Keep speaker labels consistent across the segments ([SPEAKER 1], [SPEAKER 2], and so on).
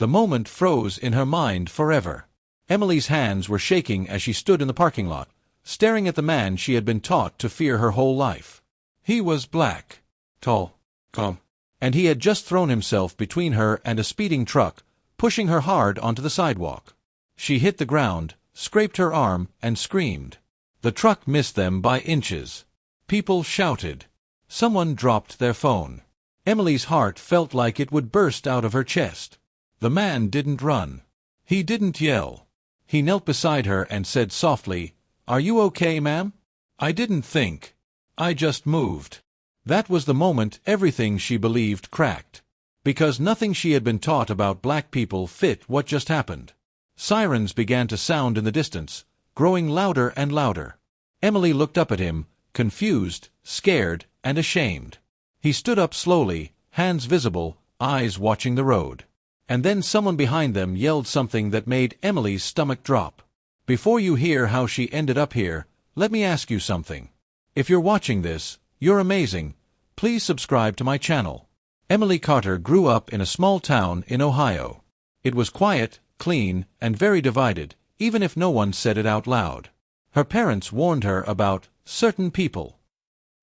[SPEAKER 1] The moment froze in her mind forever. Emily's hands were shaking as she stood in the parking lot, staring at the man she had been taught to fear her whole life. He was black, tall, calm, and he had just thrown himself between her and a speeding truck, pushing her hard onto the sidewalk. She hit the ground, scraped her arm, and screamed. The truck missed them by inches. People shouted. Someone dropped their phone. Emily's heart felt like it would burst out of her chest. The man didn't run. He didn't yell. He knelt beside her and said softly, "Are you okay, ma'am?" "I didn't think. I just moved." That was the moment everything she believed cracked. Because nothing she had been taught about black people fit what just happened. Sirens began to sound in the distance, growing louder and louder. Emily looked up at him, confused, scared, and ashamed. He stood up slowly, hands visible, eyes watching the road. And then someone behind them yelled something that made Emily's stomach drop. "Before you hear how she ended up here, let me ask you something. If you're watching this, you're amazing. Please subscribe to my channel." Emily Carter grew up in a small town in Ohio. It was quiet, clean, and very divided, even if no one said it out loud. Her parents warned her about certain people.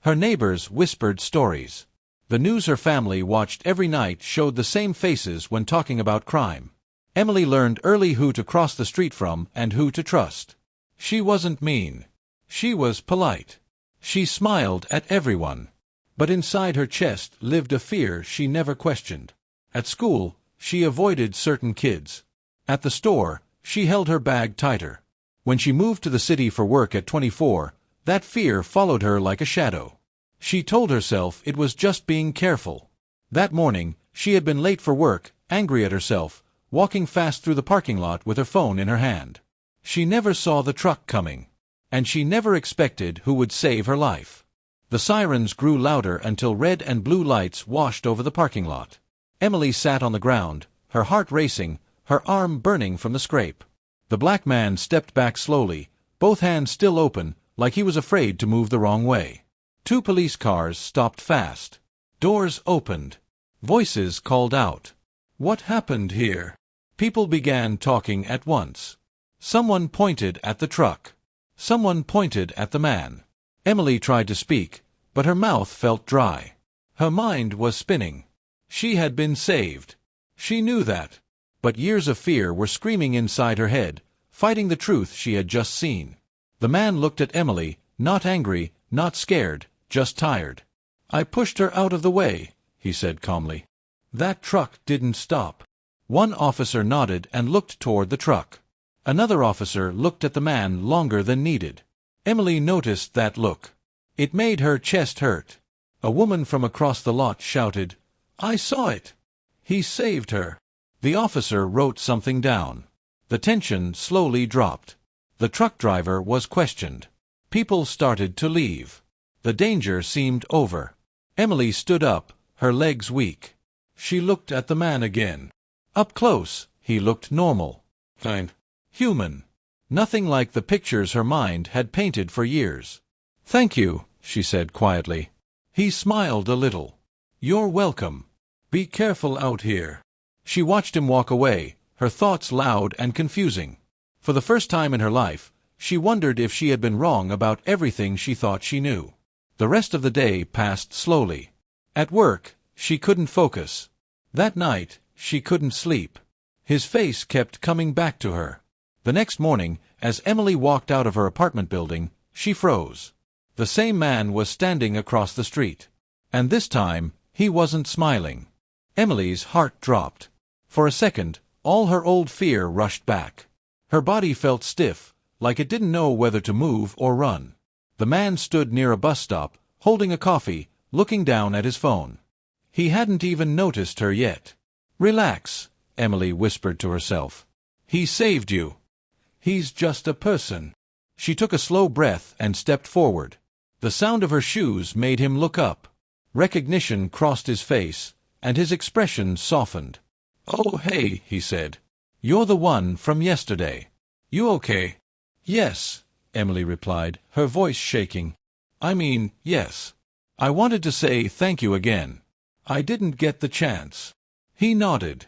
[SPEAKER 1] Her neighbors whispered stories. The news her family watched every night showed the same faces when talking about crime. Emily learned early who to cross the street from and who to trust. She wasn't mean. She was polite. She smiled at everyone. But inside her chest lived a fear she never questioned. At school, she avoided certain kids. At the store, she held her bag tighter. When she moved to the city for work at 24, that fear followed her like a shadow. She told herself it was just being careful. That morning, she had been late for work, angry at herself, walking fast through the parking lot with her phone in her hand. She never saw the truck coming. And she never expected who would save her life. The sirens grew louder until red and blue lights washed over the parking lot. Emily sat on the ground, her heart racing, her arm burning from the scrape. The black man stepped back slowly, both hands still open, like he was afraid to move the wrong way. 2 police cars stopped fast. Doors opened. Voices called out. What happened here? People began talking at once. Someone pointed at the truck. Someone pointed at the man. Emily tried to speak, but her mouth felt dry. Her mind was spinning. She had been saved. She knew that. But years of fear were screaming inside her head, fighting the truth she had just seen. The man looked at Emily, not angry, not scared, just tired. "I pushed her out of the way," he said calmly. "That truck didn't stop." One officer nodded and looked toward the truck. Another officer looked at the man longer than needed. Emily noticed that look. It made her chest hurt. A woman from across the lot shouted, "I saw it! He saved her!" The officer wrote something down. The tension slowly dropped. The truck driver was questioned. People started to leave. The danger seemed over. Emily stood up, her legs weak. She looked at the man again. Up close, he looked normal. Kind. Human. Nothing like the pictures her mind had painted for years. "Thank you," she said quietly. He smiled a little. "You're welcome. Be careful out here." She watched him walk away, her thoughts loud and confusing. For the first time in her life, she wondered if she had been wrong about everything she thought she knew. The rest of the day passed slowly. At work, she couldn't focus. That night, she couldn't sleep. His face kept coming back to her. The next morning, as Emily walked out of her apartment building, she froze. The same man was standing across the street. And this time, he wasn't smiling. Emily's heart dropped. For a second, all her old fear rushed back. Her body felt stiff, like it didn't know whether to move or run. The man stood near a bus stop, holding a coffee, looking down at his phone. He hadn't even noticed her yet. "Relax," Emily whispered to herself. "He saved you. He's just a person." She took a slow breath and stepped forward. The sound of her shoes made him look up. Recognition crossed his face, and his expression softened. "Oh, hey," he said. "You're the one from yesterday. You okay?" "Yes," Emily replied, her voice shaking. Yes. I wanted to say thank you again. I didn't get the chance." He nodded.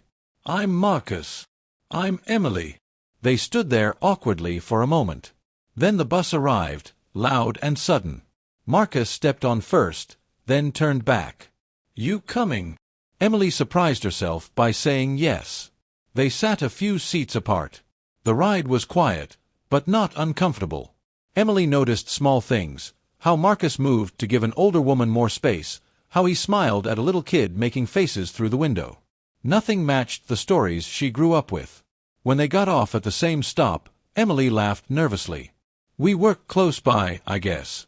[SPEAKER 1] I'm Marcus. I'm Emily. They stood there awkwardly for a moment. Then the bus arrived, loud and sudden. Marcus stepped on first, then turned back. You coming? Emily surprised herself by saying yes. They sat a few seats apart. The ride was quiet, but not uncomfortable. Emily noticed small things, how Marcus moved to give an older woman more space, how he smiled at a little kid making faces through the window. Nothing matched the stories she grew up with. When they got off at the same stop, Emily laughed nervously. We work close by, I guess.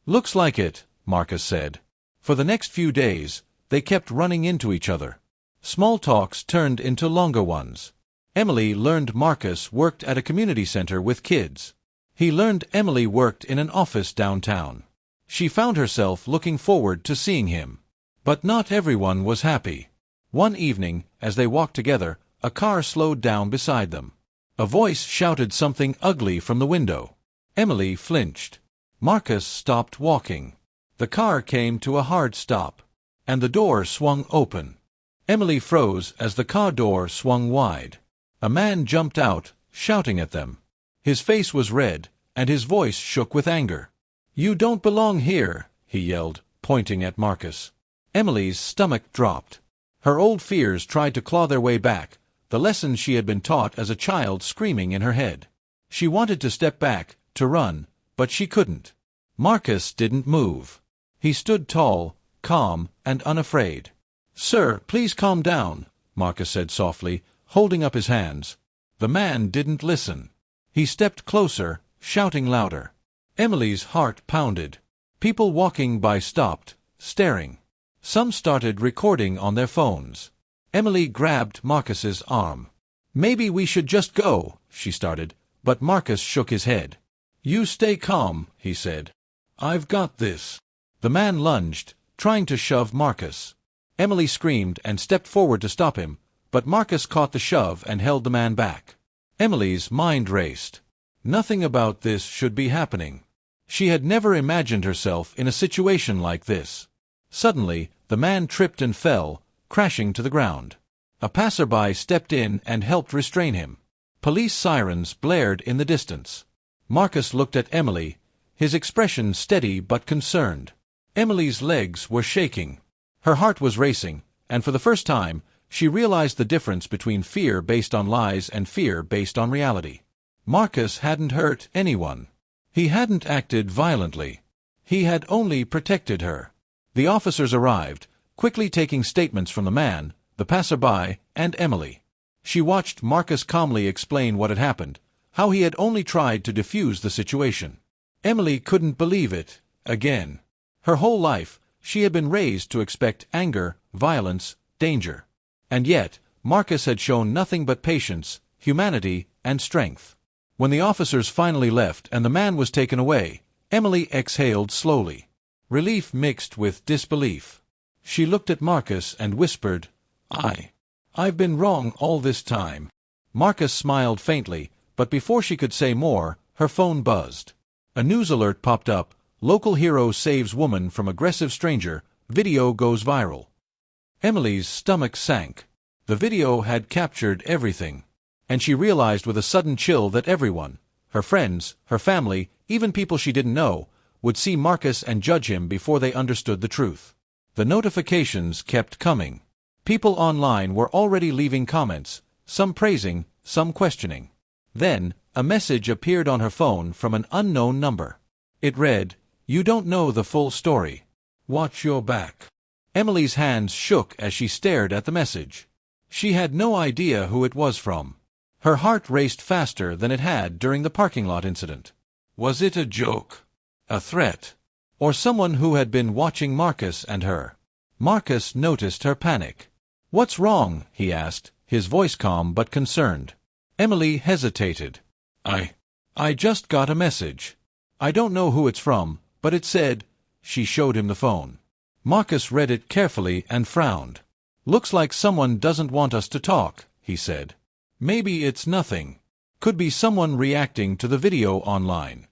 [SPEAKER 1] Looks like it, Marcus said. For the next few days, they kept running into each other. Small talks turned into longer ones. Emily learned Marcus worked at a community center with kids. He learned Emily worked in an office downtown. She found herself looking forward to seeing him. But not everyone was happy. One evening, as they walked together, a car slowed down beside them. A voice shouted something ugly from the window. Emily flinched. Marcus stopped walking. The car came to a hard stop, and the door swung open. Emily froze as the car door swung wide. A man jumped out, shouting at them. His face was red, and his voice shook with anger. You don't belong here, he yelled, pointing at Marcus. Emily's stomach dropped. Her old fears tried to claw their way back, the lessons she had been taught as a child screaming in her head. She wanted to step back, to run, but she couldn't. Marcus didn't move. He stood tall, calm, and unafraid. Sir, please calm down, Marcus said softly, holding up his hands. The man didn't listen. He stepped closer, shouting louder. Emily's heart pounded. People walking by stopped, staring. Some started recording on their phones. Emily grabbed Marcus's arm. Maybe we should just go, she started, but Marcus shook his head. You stay calm, he said. I've got this. The man lunged, trying to shove Marcus. Emily screamed and stepped forward to stop him, but Marcus caught the shove and held the man back. Emily's mind raced. Nothing about this should be happening. She had never imagined herself in a situation like this. Suddenly, the man tripped and fell, crashing to the ground. A passerby stepped in and helped restrain him. Police sirens blared in the distance. Marcus looked at Emily, his expression steady but concerned. Emily's legs were shaking. Her heart was racing, and for the first time, she realized the difference between fear based on lies and fear based on reality. Marcus hadn't hurt anyone. He hadn't acted violently. He had only protected her. The officers arrived, quickly taking statements from the man, the passerby, and Emily. She watched Marcus calmly explain what had happened, how he had only tried to defuse the situation. Emily couldn't believe it, again. Her whole life, she had been raised to expect anger, violence, danger. And yet, Marcus had shown nothing but patience, humanity, and strength. When the officers finally left and the man was taken away, Emily exhaled slowly. Relief mixed with disbelief. She looked at Marcus and whispered, I've been wrong all this time. Marcus smiled faintly, but before she could say more, her phone buzzed. A news alert popped up. Local hero saves woman from aggressive stranger. Video goes viral. Emily's stomach sank. The video had captured everything. And she realized with a sudden chill that everyone, her friends, her family, even people she didn't know, would see Marcus and judge him before they understood the truth. The notifications kept coming. People online were already leaving comments, some praising, some questioning. Then, a message appeared on her phone from an unknown number. It read, You don't know the full story. Watch your back. Emily's hands shook as she stared at the message. She had no idea who it was from. Her heart raced faster than it had during the parking lot incident. Was it a joke? A threat? Or someone who had been watching Marcus and her? Marcus noticed her panic. What's wrong? He asked, his voice calm but concerned. Emily hesitated. I just got a message. I don't know who it's from, but it said. She showed him the phone. Marcus read it carefully and frowned. Looks like someone doesn't want us to talk, he said. Maybe it's nothing. Could be someone reacting to the video online.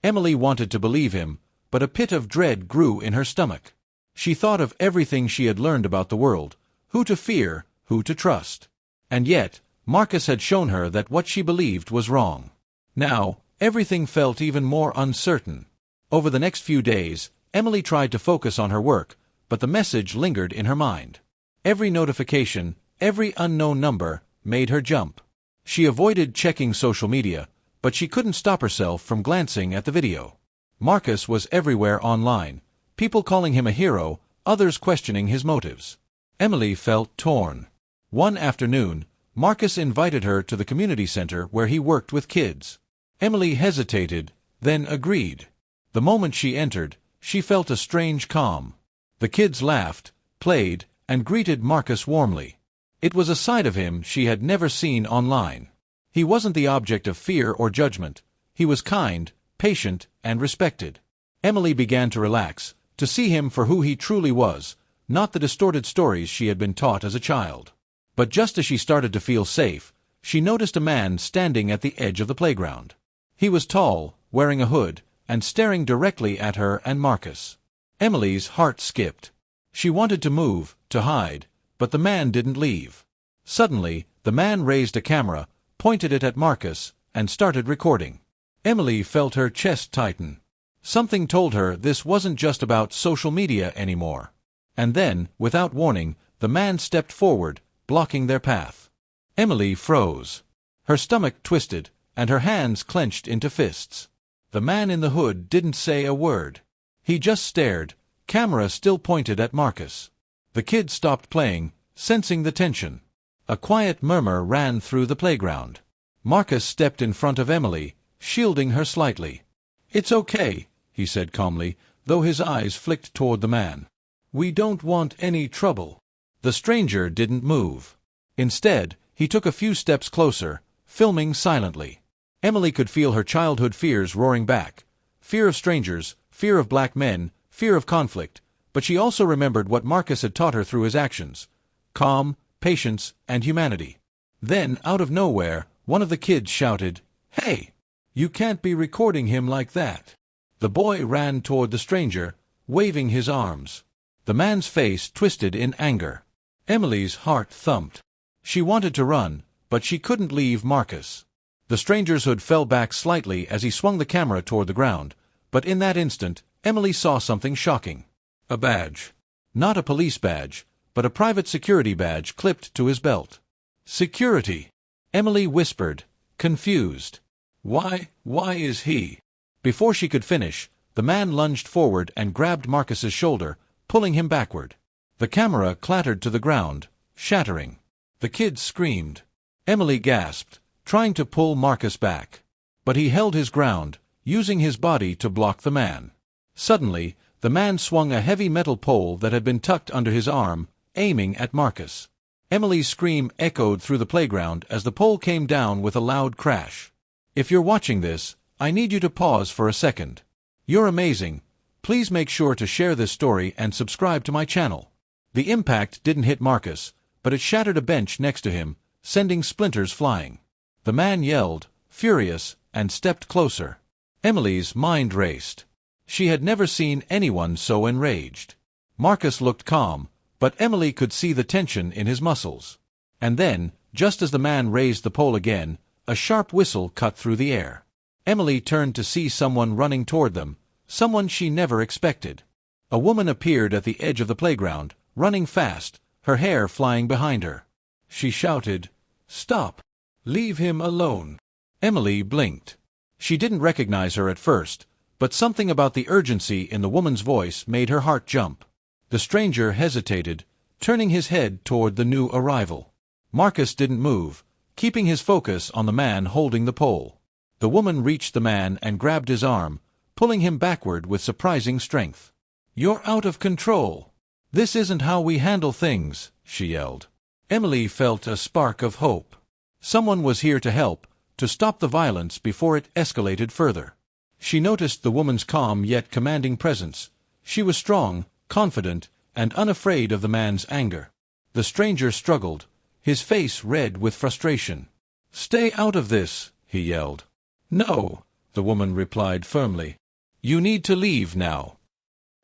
[SPEAKER 1] Emily wanted to believe him, but a pit of dread grew in her stomach. She thought of everything she had learned about the world, who to fear, who to trust. And yet, Marcus had shown her that what she believed was wrong. Now, everything felt even more uncertain. Over the next few days, Emily tried to focus on her work, but the message lingered in her mind. Every notification, every unknown number, made her jump. She avoided checking social media, but she couldn't stop herself from glancing at the video. Marcus was everywhere online, people calling him a hero, others questioning his motives. Emily felt torn. One afternoon, Marcus invited her to the community center where he worked with kids. Emily hesitated, then agreed. The moment she entered, she felt a strange calm. The kids laughed, played, and greeted Marcus warmly. It was a side of him she had never seen online. He wasn't the object of fear or judgment. He was kind, patient, and respected. Emily began to relax, to see him for who he truly was, not the distorted stories she had been taught as a child. But just as she started to feel safe, she noticed a man standing at the edge of the playground. He was tall, wearing a hood, and staring directly at her and Marcus. Emily's heart skipped. She wanted to move, to hide, but the man didn't leave. Suddenly, the man raised a camera, pointed it at Marcus, and started recording. Emily felt her chest tighten. Something told her this wasn't just about social media anymore. And then, without warning, the man stepped forward, blocking their path. Emily froze. Her stomach twisted, and her hands clenched into fists. The man in the hood didn't say a word. He just stared, camera still pointed at Marcus. The kids stopped playing, sensing the tension. A quiet murmur ran through the playground. Marcus stepped in front of Emily, shielding her slightly. "It's okay," he said calmly, though his eyes flicked toward the man. "We don't want any trouble." The stranger didn't move. Instead, he took a few steps closer, filming silently. Emily could feel her childhood fears roaring back. Fear of strangers, fear of black men, fear of conflict, but she also remembered what Marcus had taught her through his actions: calm, patience, and humanity. Then, out of nowhere, one of the kids shouted, "Hey! You can't be recording him like that." The boy ran toward the stranger, waving his arms. The man's face twisted in anger. Emily's heart thumped. She wanted to run, but she couldn't leave Marcus. The stranger's hood fell back slightly as he swung the camera toward the ground, but in that instant, Emily saw something shocking. A badge. Not a police badge, but a private security badge clipped to his belt. "Security," Emily whispered, confused. Why is he?" Before she could finish, the man lunged forward and grabbed Marcus's shoulder, pulling him backward. The camera clattered to the ground, shattering. The kids screamed. Emily gasped, trying to pull Marcus back. But he held his ground, using his body to block the man. Suddenly, the man swung a heavy metal pole that had been tucked under his arm, aiming at Marcus. Emily's scream echoed through the playground as the pole came down with a loud crash. If you're watching this, I need you to pause for a second. You're amazing. Please make sure to share this story and subscribe to my channel. The impact didn't hit Marcus, but it shattered a bench next to him, sending splinters flying. The man yelled, furious, and stepped closer. Emily's mind raced. She had never seen anyone so enraged. Marcus looked calm, but Emily could see the tension in his muscles. And then, just as the man raised the pole again, a sharp whistle cut through the air. Emily turned to see someone running toward them, someone she never expected. A woman appeared at the edge of the playground, running fast, her hair flying behind her. She shouted, "Stop! Leave him alone!" Emily blinked. She didn't recognize her at first, but something about the urgency in the woman's voice made her heart jump. The stranger hesitated, turning his head toward the new arrival. Marcus didn't move, keeping his focus on the man holding the pole. The woman reached the man and grabbed his arm, pulling him backward with surprising strength. "You're out of control. This isn't how we handle things," she yelled. Emily felt a spark of hope. Someone was here to help, to stop the violence before it escalated further. She noticed the woman's calm yet commanding presence. She was strong, confident, and unafraid of the man's anger. The stranger struggled, his face red with frustration. "Stay out of this," he yelled. "No," the woman replied firmly. "You need to leave now."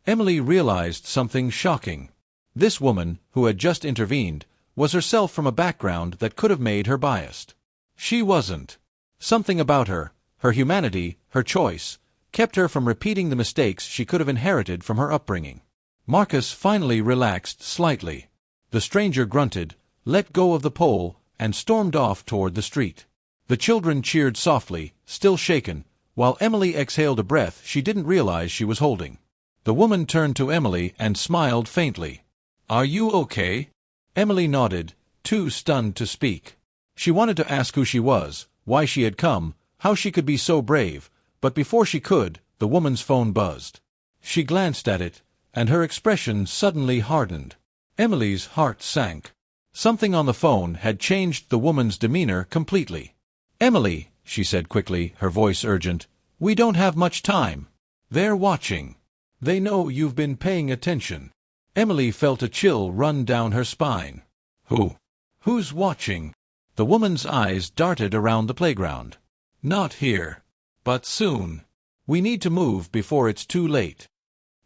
[SPEAKER 1] Emily realized something shocking. This woman, who had just intervened, was herself from a background that could have made her biased. She wasn't. Something about her, her humanity, her choice, kept her from repeating the mistakes she could have inherited from her upbringing. Marcus finally relaxed slightly. The stranger grunted, let go of the pole, and stormed off toward the street. The children cheered softly, still shaken, while Emily exhaled a breath she didn't realize she was holding. The woman turned to Emily and smiled faintly. Are you okay? Emily nodded, too stunned to speak. She wanted to ask who she was, why she had come, how she could be so brave, but before she could, the woman's phone buzzed. She glanced at it, and her expression suddenly hardened. Emily's heart sank. Something on the phone had changed the woman's demeanor completely. Emily, she said quickly, her voice urgent, we don't have much time. They're watching. They know you've been paying attention. Emily felt a chill run down her spine. Who? Who's watching? The woman's eyes darted around the playground. Not here. But soon. We need to move before it's too late.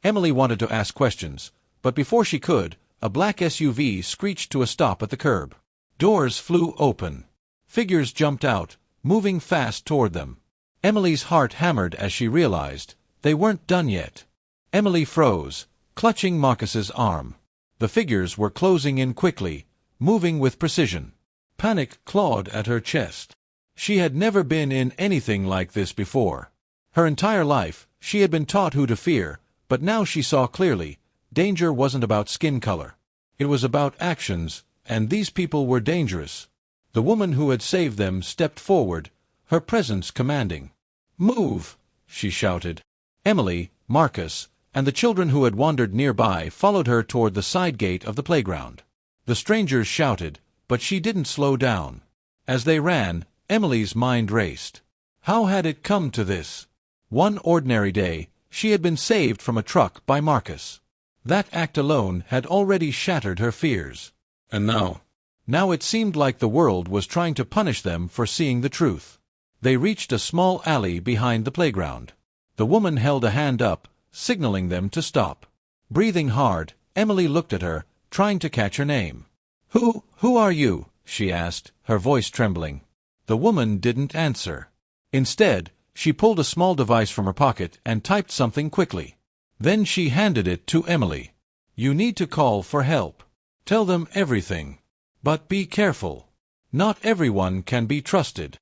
[SPEAKER 1] Emily wanted to ask questions, but before she could, a black SUV screeched to a stop at the curb. Doors flew open. Figures jumped out, moving fast toward them. Emily's heart hammered as she realized they weren't done yet. Emily froze, clutching Marcus's arm. The figures were closing in quickly, moving with precision. Panic clawed at her chest. She had never been in anything like this before. Her entire life, she had been taught who to fear, but now she saw clearly, danger wasn't about skin color. It was about actions, and these people were dangerous. The woman who had saved them stepped forward, her presence commanding. Move, she shouted. Emily, Marcus, and the children who had wandered nearby followed her toward the side gate of the playground. The strangers shouted, but she didn't slow down. As they ran, Emily's mind raced. How had it come to this? One ordinary day, she had been saved from a truck by Marcus. That act alone had already shattered her fears. And now? Now it seemed like the world was trying to punish them for seeing the truth. They reached a small alley behind the playground. The woman held a hand up, signaling them to stop. Breathing hard, Emily looked at her, trying to catch her name. Who are you? She asked, her voice trembling. The woman didn't answer. Instead, she pulled a small device from her pocket and typed something quickly. Then she handed it to Emily. You need to call for help. Tell them everything. But be careful. Not everyone can be trusted.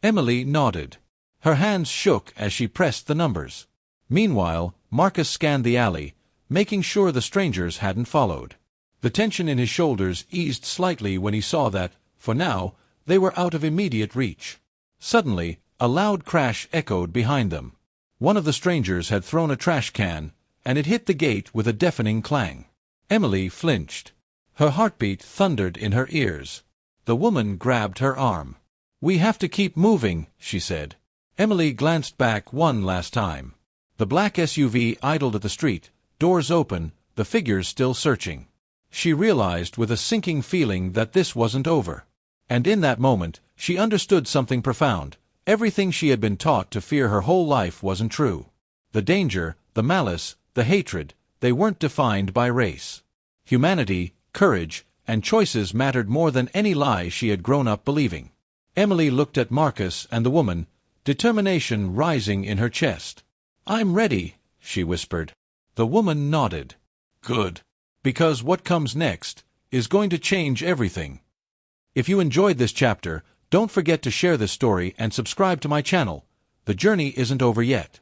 [SPEAKER 1] Emily nodded. Her hands shook as she pressed the numbers. Meanwhile, Marcus scanned the alley, making sure the strangers hadn't followed. The tension in his shoulders eased slightly when he saw that, for now, they were out of immediate reach. Suddenly, a loud crash echoed behind them. One of the strangers had thrown a trash can, and it hit the gate with a deafening clang. Emily flinched. Her heartbeat thundered in her ears. The woman grabbed her arm. We have to keep moving, she said. Emily glanced back one last time. The black SUV idled at the street, doors open, the figures still searching. She realized with a sinking feeling that this wasn't over. And in that moment, she understood something profound. Everything she had been taught to fear her whole life wasn't true. The danger, the malice, the hatred, they weren't defined by race. Humanity, courage, and choices mattered more than any lie she had grown up believing. Emily looked at Marcus and the woman, determination rising in her chest. I'm ready, she whispered. The woman nodded. Good. Because what comes next is going to change everything. If you enjoyed this chapter, don't forget to share this story and subscribe to my channel. The journey isn't over yet.